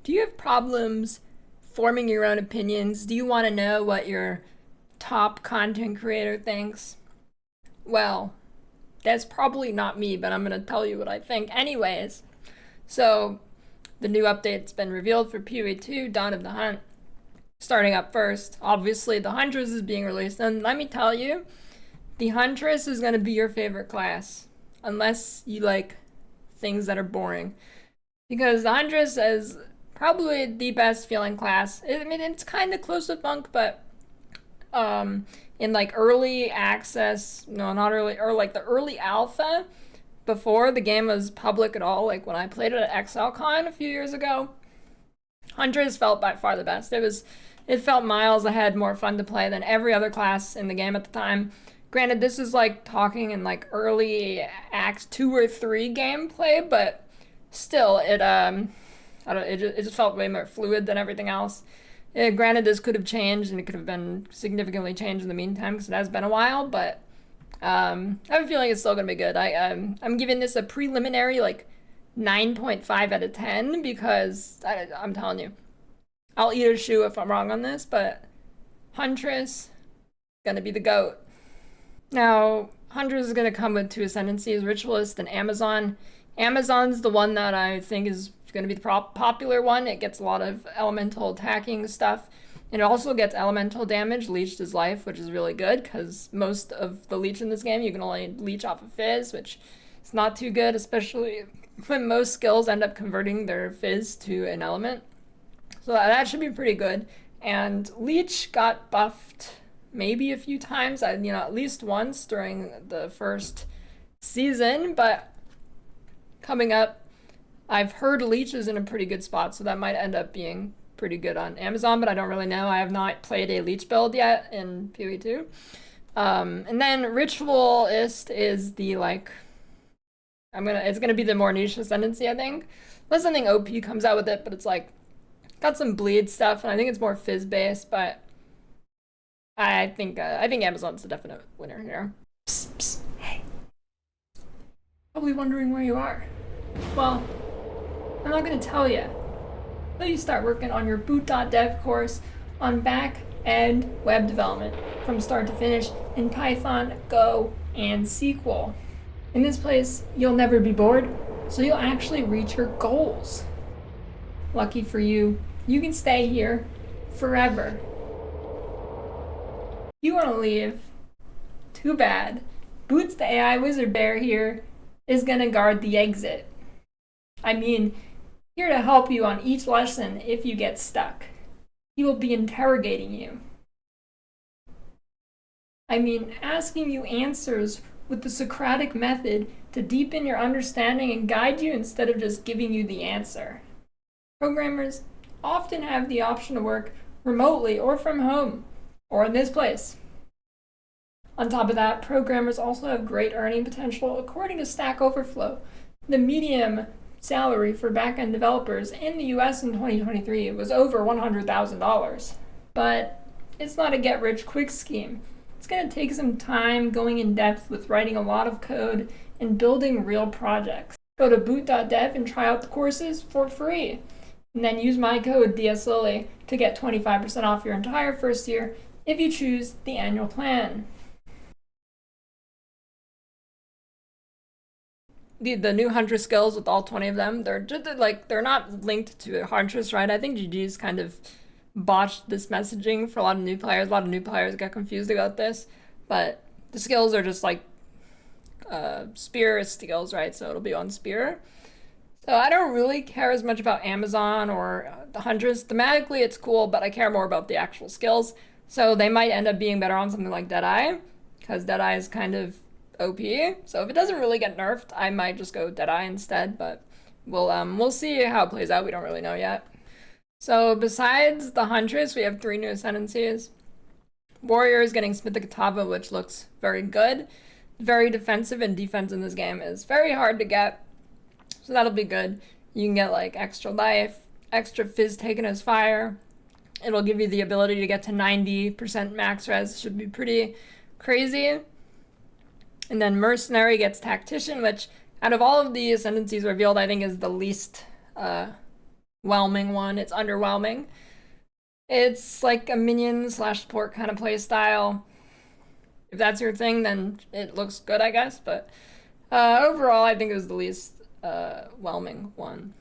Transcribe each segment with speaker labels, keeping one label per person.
Speaker 1: Do you have problems forming your own opinions? Do you want to know what your top content creator thinks? Well, that's probably not me, but I'm going to tell you what I think anyways. So, the new update's been revealed for PoE2, Dawn of the Hunt. Starting up first, obviously the Huntress is being released, and let me tell you, the Huntress is going to be your favorite class, unless you like things that are boring. Because the Huntress is probably the best feeling class. I mean, it's kind of close with Monk, but in like early access, no, not early, or like the early alpha, before the game was public at all, like when I played it at ExileCon a few years ago, Huntress felt by far the best. It felt miles ahead, more fun to play than every other class in the game at the time. Granted, this is like talking in like early Act 2 or 3 gameplay, but still, it just felt way more fluid than everything else. Granted, this could have changed and it could have been significantly changed in the meantime because it has been a while, but I have a feeling it's still gonna be good. I'm giving this a preliminary like 9.5 out of 10 because I'm telling you, I'll eat a shoe if I'm wrong on this, but Huntress gonna be the GOAT. Now, Huntress is gonna come with two ascendancies, Ritualist and Amazon. Amazon's the one that I think is going to be the popular one. It gets a lot of elemental attacking stuff. And it also gets elemental damage, leeched his life, which is really good because most of the leech in this game you can only leech off of fizz, which is not too good, especially when most skills end up converting their fizz to an element. So that should be pretty good. And leech got buffed maybe a few times, at least once during the first season, but coming up, I've heard leech is in a pretty good spot, so that might end up being pretty good on Amazon, but I don't really know. I have not played a leech build yet in PoE2. And then Ritualist is the it's gonna be the more niche ascendancy, I think. Unless something OP comes out with it, but it's like got some bleed stuff, and I think it's more fizz based, but I think Amazon's the definite winner here. Psst, psst, hey. Probably wondering where you are. Well, I'm not going to tell you until you start working on your boot.dev course on back-end web development from start to finish in Python, Go, and SQL. In this place, you'll never be bored, so you'll actually reach your goals. Lucky for you, you can stay here forever. You want to leave? Too bad. Boots the AI wizard bear here is going to guard the exit. I mean, here to help you on each lesson if you get stuck. He will be interrogating you. I mean, asking you answers with the Socratic method to deepen your understanding and guide you instead of just giving you the answer. Programmers often have the option to work remotely or from home, or in this place. On top of that, programmers also have great earning potential according to Stack Overflow. The median salary for back-end developers in the US in 2023 was over $100,000. But it's not a get-rich-quick scheme. It's going to take some time going in depth with writing a lot of code and building real projects. Go to boot.dev and try out the courses for free. And then use my code DSLily to get 25% off your entire first year if you choose the annual plan. The new Huntress skills with all 20 of them, they're not linked to Huntress, right? I think GG's kind of botched this messaging for a lot of new players. A lot of new players get confused about this, but the skills are just like spear skills, right? So it'll be on spear. So I don't really care as much about Amazon or the Huntress. Thematically, it's cool, but I care more about the actual skills. So they might end up being better on something like Deadeye, because Deadeye is kind of OP. So if it doesn't really get nerfed, I might just go Deadeye instead, but we'll see how it plays out. We don't really know yet. So besides the Huntress, we have 3 new ascendancies. Warrior is getting Smith the Katava, which looks very good. Very defensive, and defense in this game is very hard to get. So that'll be good. You can get like extra life, extra fizz taken as fire. It'll give you the ability to get to 90% max res. Should be pretty crazy. And then Mercenary gets Tactician, which out of all of the ascendancies revealed, I think is the least whelming one. It's underwhelming. It's like a minion slash support kind of play style. If that's your thing, then it looks good, I guess. But overall, I think it was the least whelming one.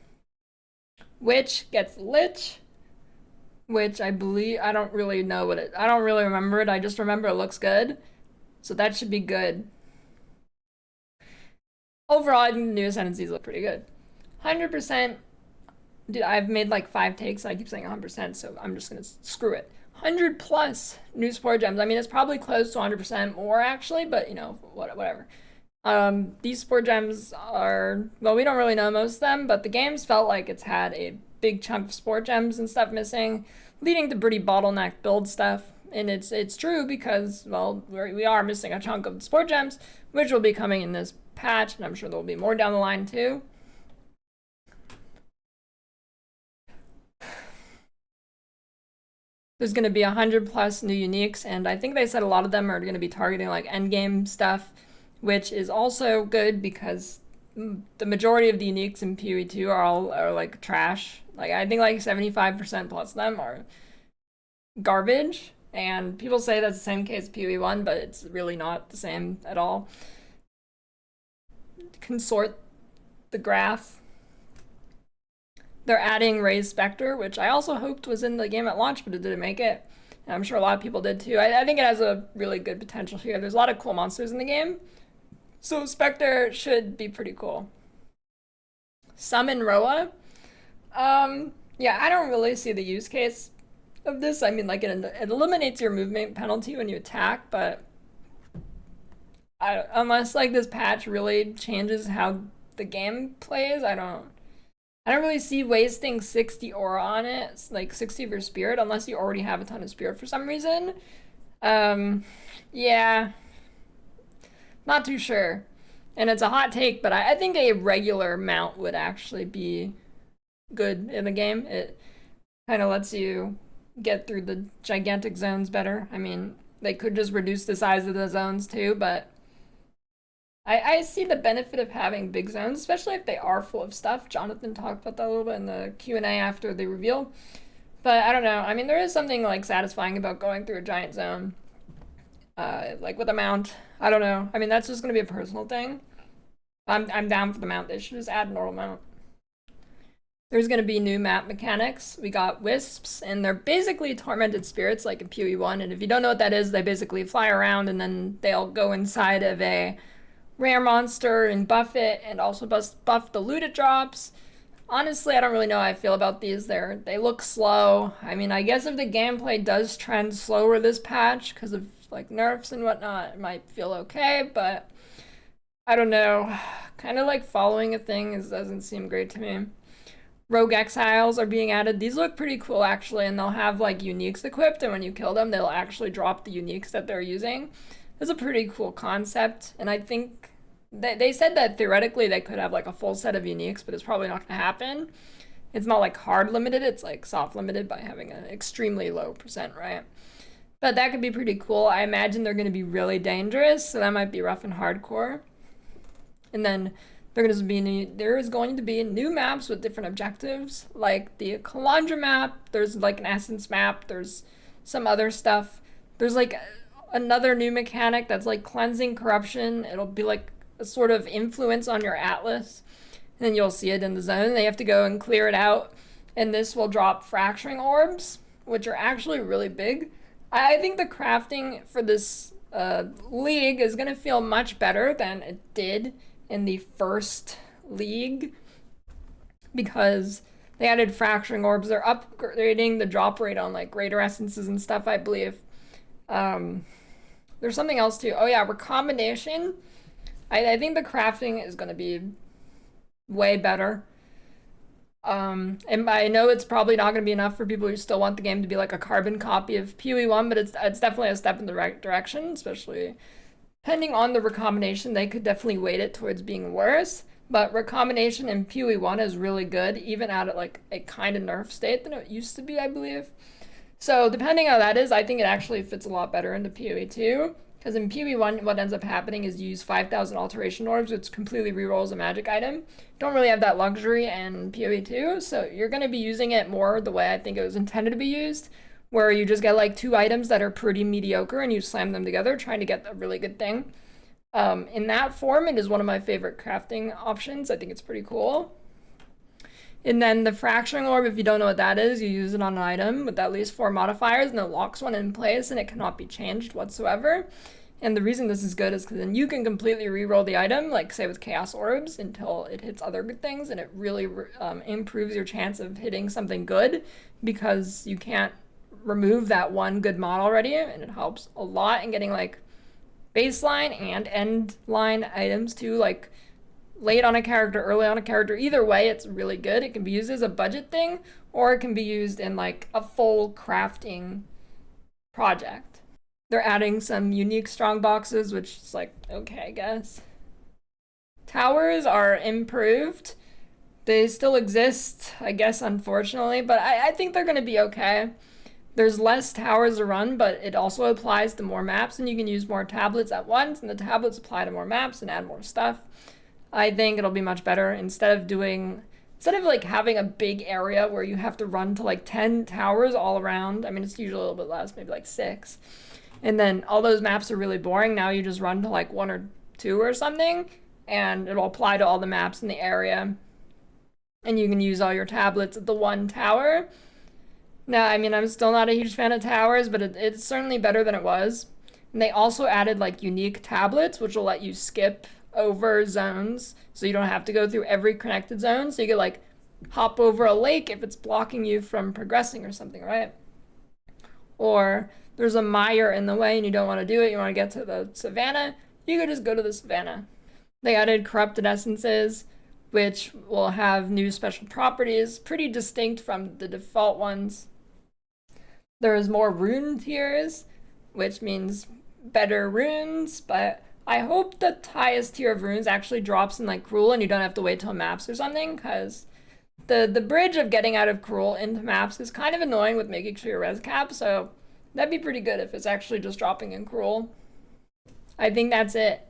Speaker 1: Witch gets Lich, which I believe, I don't really know what it, I don't really remember it. I just remember it looks good. So that should be good. Overall, I think the new ascendancies look pretty good. 100%. Dude, I've made like 5 takes. I keep saying 100%, so I'm just gonna screw it. 100 plus new sport gems. I mean, it's probably close to 100% more actually, but you know, whatever. These sport gems are, well, we don't really know most of them, but the game's felt like it's had a big chunk of sport gems and stuff missing, leading to pretty bottleneck build stuff. And it's true because, well, we are missing a chunk of the sport gems, which will be coming in this patch, and I'm sure there will be more down the line too. There's going to be 100 plus new uniques, and I think they said a lot of them are going to be targeting like endgame stuff, which is also good because the majority of the uniques in PoE2 are like trash. Like I think like 75% plus of them are garbage, and people say that's the same case of PoE1, but it's really not the same at all. Consort the graph. They're adding Raised Spectre, which I also hoped was in the game at launch, but it didn't make it. And I'm sure a lot of people did too. I think it has a really good potential here. There's a lot of cool monsters in the game, so Spectre should be pretty cool. Summon Roa. Yeah, I don't really see the use case of this. I mean, like it eliminates your movement penalty when you attack, but unless like this patch really changes how the game plays, I don't really see wasting 60 aura on it, like 60 of your spirit, unless you already have a ton of spirit for some reason. Yeah, not too sure. And it's a hot take, but I think a regular mount would actually be good in the game. It kind of lets you get through the gigantic zones better. I mean, they could just reduce the size of the zones too, but I see the benefit of having big zones, especially if they are full of stuff. Jonathan talked about that a little bit in the Q&A after the reveal. But I don't know. I mean, there is something like satisfying about going through a giant zone. Like with a mount. I don't know. I mean, that's just going to be a personal thing. I'm down for the mount. They should just add normal mount. There's going to be new map mechanics. We got wisps, and they're basically tormented spirits like in PoE1. And if you don't know what that is, they basically fly around and then they'll go inside of a rare monster and buff it, and also buff the loot it drops. Honestly, I don't really know how I feel about these. They look slow. I mean, I guess if the gameplay does trend slower this patch because of like nerfs and whatnot, it might feel okay, but I don't know. Kind of like following a thing doesn't seem great to me. Rogue Exiles are being added. These look pretty cool actually, and they'll have like uniques equipped, and when you kill them, they'll actually drop the uniques that they're using. It's a pretty cool concept, and I think they said that theoretically they could have like a full set of uniques, but it's probably not going to happen. It's not like hard limited, it's like soft limited by having an extremely low percent, right? But that could be pretty cool. I imagine they're going to be really dangerous, so that might be rough and hardcore. And then there is going to be new maps with different objectives, like the Calandra map, there's like an Essence map, there's some other stuff. There's like another new mechanic that's like cleansing corruption. It'll be like a sort of influence on your atlas, and then you'll see it in the zone. They have to go and clear it out, and this will drop fracturing orbs, which are actually really big. I think the crafting for this league is going to feel much better than it did in the first league because they added fracturing orbs. They're upgrading the drop rate on like greater essences and stuff, I believe. There's something else too. Oh yeah, recombination. I think the crafting is going to be way better. And I know it's probably not going to be enough for people who still want the game to be like a carbon copy of PoE1, but it's definitely a step in the right direction, especially depending on the recombination. They could definitely weight it towards being worse, but recombination in PoE1 is really good, even at like a kind of nerf state than it used to be, I believe. So depending on how that is, I think it actually fits a lot better into PoE2. Because in PoE1, what ends up happening is you use 5,000 alteration orbs, which completely rerolls a magic item. Don't really have that luxury in PoE2, so you're going to be using it more the way I think it was intended to be used, where you just get like 2 items that are pretty mediocre and you slam them together, trying to get a really good thing. In that form, it is one of my favorite crafting options. I think it's pretty cool. And then the fracturing orb, if you don't know what that is, you use it on an item with at least 4 modifiers and it locks one in place and it cannot be changed whatsoever. And the reason this is good is because then you can completely reroll the item, like say with Chaos Orbs, until it hits other good things, and it really improves your chance of hitting something good because you can't remove that one good mod already, and it helps a lot in getting like baseline and end line items too, like late on a character, early on a character. Either way, it's really good. It can be used as a budget thing, or it can be used in like a full crafting project. They're adding some unique strong boxes, which is like, okay, I guess. Towers are improved. They still exist, I guess, unfortunately, but I think they're going to be okay. There's less towers to run, but it also applies to more maps, and you can use more tablets at once, and the tablets apply to more maps and add more stuff. I think it'll be much better instead of like having a big area where you have to run to like 10 towers all around. I mean, it's usually a little bit less, maybe like 6. And then all those maps are really boring. Now you just run to like 1 or 2 or something, and it'll apply to all the maps in the area. And you can use all your tablets at the one tower. Now, I mean, I'm still not a huge fan of towers, but it's certainly better than it was. And they also added like unique tablets, which will let you skip over zones, so you don't have to go through every connected zone. So you could like hop over a lake if it's blocking you from progressing or something, right? Or there's a mire in the way and you don't want to do it, you want to get to the savannah, you could just go to the savannah. They added corrupted essences, which will have new special properties, pretty distinct from the default ones. There's more rune tiers, which means better runes, but I hope the highest tier of runes actually drops in like Cruel and you don't have to wait till maps or something, because the bridge of getting out of Cruel into maps is kind of annoying with making sure your res cap, so that'd be pretty good if it's actually just dropping in Cruel. I think that's it.